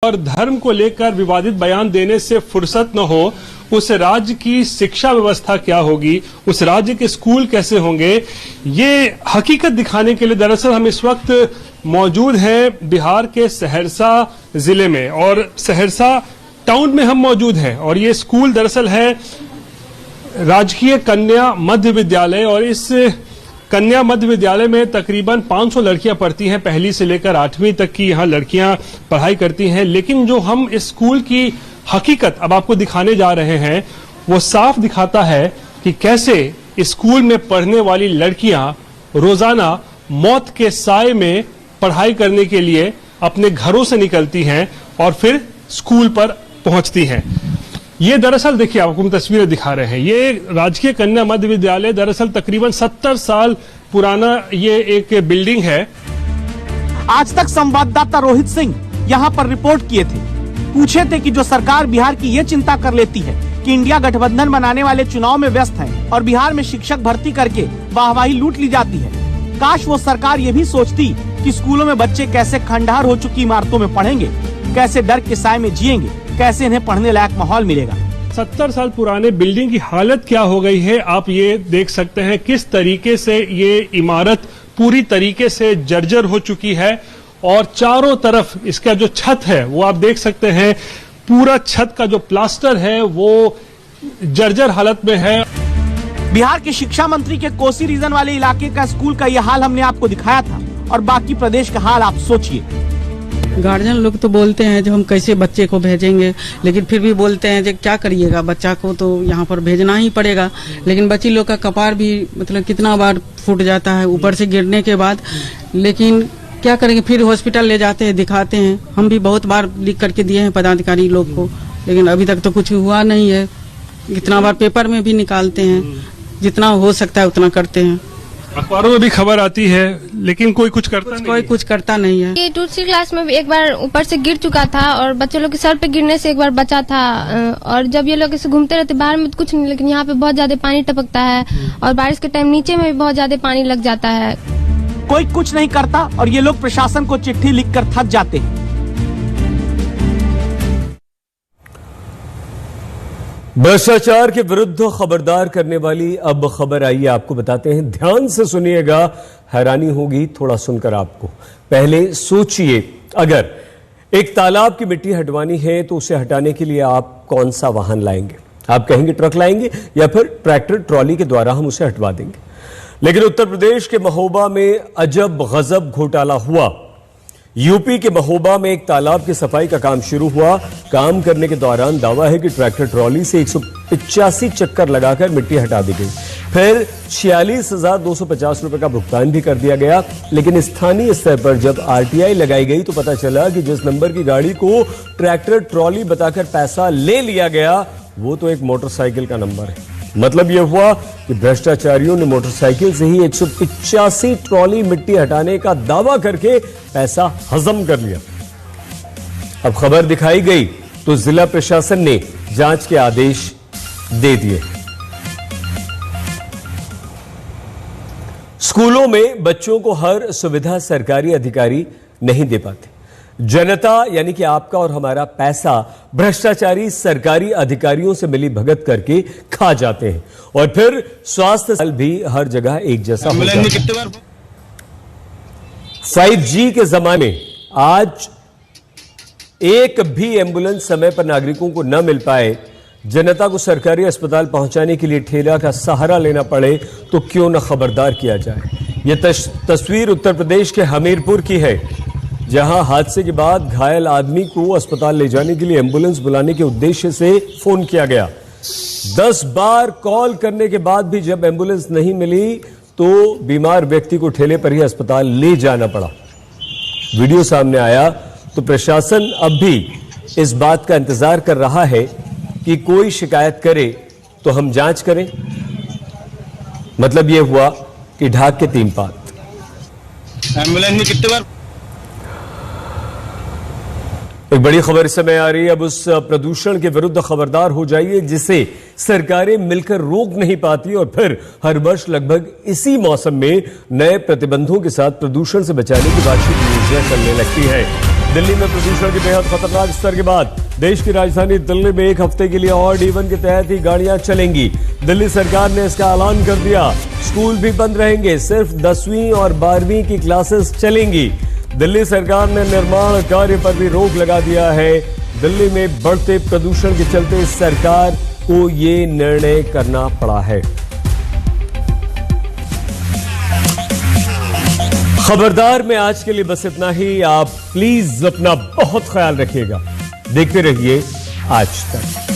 और धर्म को लेकर विवादित बयान देने से फुर्सत न हो, उस राज्य की शिक्षा व्यवस्था क्या होगी, उस राज्य के स्कूल कैसे होंगे, ये हकीकत दिखाने के लिए दरअसल हम इस वक्त मौजूद हैं बिहार के सहरसा जिले में और सहरसा टाउन में हम मौजूद हैं। और ये स्कूल दरअसल है राजकीय कन्या मध्य विद्यालय और इस कन्या मध्य विद्यालय में तकरीबन 500 लड़कियां पढ़ती हैं। पहली से लेकर 8वीं तक की यहां लड़कियां पढ़ाई करती हैं। लेकिन जो हम इस स्कूल की हकीकत अब आपको दिखाने जा रहे हैं वो साफ दिखाता है कि कैसे इस स्कूल में पढ़ने वाली लड़कियां रोजाना मौत के साए में पढ़ाई करने के लिए अपने घरों से निकलती हैं और फिर स्कूल पर पहुंचती हैं। ये दरअसल देखिए आपको हम तस्वीरें दिखा रहे हैं। ये राजकीय कन्या मध्य विद्यालय दरअसल तकरीबन 70 साल पुराना ये एक बिल्डिंग है। आज तक संवाददाता रोहित सिंह यहाँ पर रिपोर्ट किए थे, पूछे थे कि जो सरकार बिहार की ये चिंता कर लेती है कि इंडिया गठबंधन बनाने वाले चुनाव में व्यस्त है और बिहार में शिक्षक भर्ती करके वाहवाही लूट ली जाती है, काश वो सरकार ये भी सोचती कि स्कूलों में बच्चे कैसे खंडहर हो चुकी इमारतों में पढ़ेंगे, कैसे डर के साए में जिएंगे, कैसे इन्हें पढ़ने लायक माहौल मिलेगा। 70 साल पुराने बिल्डिंग की हालत क्या हो गई है आप ये देख सकते हैं। किस तरीके से ये इमारत पूरी तरीके से जर्जर हो चुकी है और चारों तरफ इसका जो छत है वो आप देख सकते हैं, पूरा छत का जो प्लास्टर है वो जर्जर हालत में है। बिहार के शिक्षा मंत्री के कोसी रीजन वाले इलाके का स्कूल का यह हाल हमने आपको दिखाया था और बाकी प्रदेश का हाल आप सोचिए। गार्जियन लोग तो बोलते हैं जो हम कैसे बच्चे को भेजेंगे, लेकिन फिर भी बोलते हैं जो क्या करिएगा, बच्चा को तो यहाँ पर भेजना ही पड़ेगा। लेकिन बच्ची लोग का कपार भी मतलब कितना बार फूट जाता है ऊपर से गिरने के बाद, लेकिन क्या करेंगे, फिर हॉस्पिटल ले जाते हैं, दिखाते हैं। हम भी बहुत बार लिख करके दिए हैं पदाधिकारी लोग को, लेकिन अभी तक तो कुछ हुआ नहीं है। इतना बार पेपर में भी निकालते हैं, जितना हो सकता है उतना करते हैं। अखबारों में भी खबर आती है लेकिन कोई कुछ करता नहीं है। ये दूसरी क्लास में एक बार ऊपर से गिर चुका था और बच्चे लोग के सर पे गिरने से एक बार बचा था। और जब ये लोग ऐसे घूमते रहते बाहर में तो कुछ नहीं, लेकिन यहाँ पे बहुत ज्यादा पानी टपकता है और बारिश के टाइम नीचे में भी बहुत ज्यादा पानी लग जाता है। कोई कुछ नहीं करता और ये लोग प्रशासन को चिट्ठी लिखकर थक जाते हैं। भ्रष्टाचार के विरुद्ध खबरदार करने वाली अब खबर आई है, आपको बताते हैं। ध्यान से सुनिएगा, हैरानी होगी थोड़ा सुनकर आपको। पहले सोचिए, अगर एक तालाब की मिट्टी हटवानी है तो उसे हटाने के लिए आप कौन सा वाहन लाएंगे? आप कहेंगे ट्रक लाएंगे या फिर ट्रैक्टर ट्रॉली के द्वारा हम उसे हटवा देंगे। लेकिन उत्तर प्रदेश के महोबा में अजब गजब घोटाला हुआ। यूपी के महोबा में एक तालाब की सफाई का काम शुरू हुआ। काम करने के दौरान दावा है कि ट्रैक्टर ट्रॉली से 185 चक्कर लगाकर मिट्टी हटा दी गई। फिर 46,250 रुपए का भुगतान भी कर दिया गया। लेकिन स्थानीय स्तर पर जब आरटीआई लगाई गई तो पता चला कि जिस नंबर की गाड़ी को ट्रैक्टर ट्रॉली बताकर पैसा ले लिया गया वो तो एक मोटरसाइकिल का नंबर है। मतलब यह हुआ कि भ्रष्टाचारियों ने मोटरसाइकिल से ही 185 ट्रॉली मिट्टी हटाने का दावा करके पैसा हजम कर लिया। अब खबर दिखाई गई तो जिला प्रशासन ने जांच के आदेश दे दिए। स्कूलों में बच्चों को हर सुविधा सरकारी अधिकारी नहीं दे पाते। जनता यानी कि आपका और हमारा पैसा भ्रष्टाचारी सरकारी अधिकारियों से मिली भगत करके खा जाते हैं और फिर स्वास्थ्य भी हर जगह एक जैसा हो जाता है। 5G के जमाने में आज एक भी एम्बुलेंस समय पर नागरिकों को न मिल पाए, जनता को सरकारी अस्पताल पहुंचाने के लिए ठेला का सहारा लेना पड़े तो क्यों न खबरदार किया जाए। यह तस्वीर उत्तर प्रदेश के हमीरपुर की है, जहां हादसे के बाद घायल आदमी को अस्पताल ले जाने के लिए एम्बुलेंस बुलाने के उद्देश्य से फोन किया गया। 10 बार कॉल करने के बाद भी जब एम्बुलेंस नहीं मिली तो बीमार व्यक्ति को ठेले पर ही अस्पताल ले जाना पड़ा। वीडियो सामने आया तो प्रशासन अब भी इस बात का इंतजार कर रहा है कि कोई शिकायत करे तो हम जांच करें। मतलब यह हुआ कि ढाक के 3 पात। एम्बुलेंस में कितने बार। एक बड़ी खबर इस समय आ रही है। अब उस प्रदूषण के विरुद्ध खबरदार हो जाइए जिसे सरकारें मिलकर रोक नहीं पाती और फिर हर वर्ष लगभग इसी मौसम में नए प्रतिबंधों के साथ प्रदूषण से बचाने की वार्षिक योजना चलने लगती है। दिल्ली में प्रदूषण के बेहद खतरनाक स्तर के बाद देश की राजधानी दिल्ली में एक हफ्ते के लिए ऑड इवन के तहत ही गाड़ियां चलेंगी। दिल्ली सरकार ने इसका ऐलान कर दिया। स्कूल भी बंद रहेंगे, सिर्फ 10वीं और 12वीं की क्लासेस चलेंगी। दिल्ली सरकार ने निर्माण कार्य पर भी रोक लगा दिया है। दिल्ली में बढ़ते प्रदूषण के चलते सरकार को ये निर्णय करना पड़ा है। खबरदार में आज के लिए बस इतना ही। आप प्लीज अपना बहुत ख्याल रखिएगा। देखते रहिए आज तक।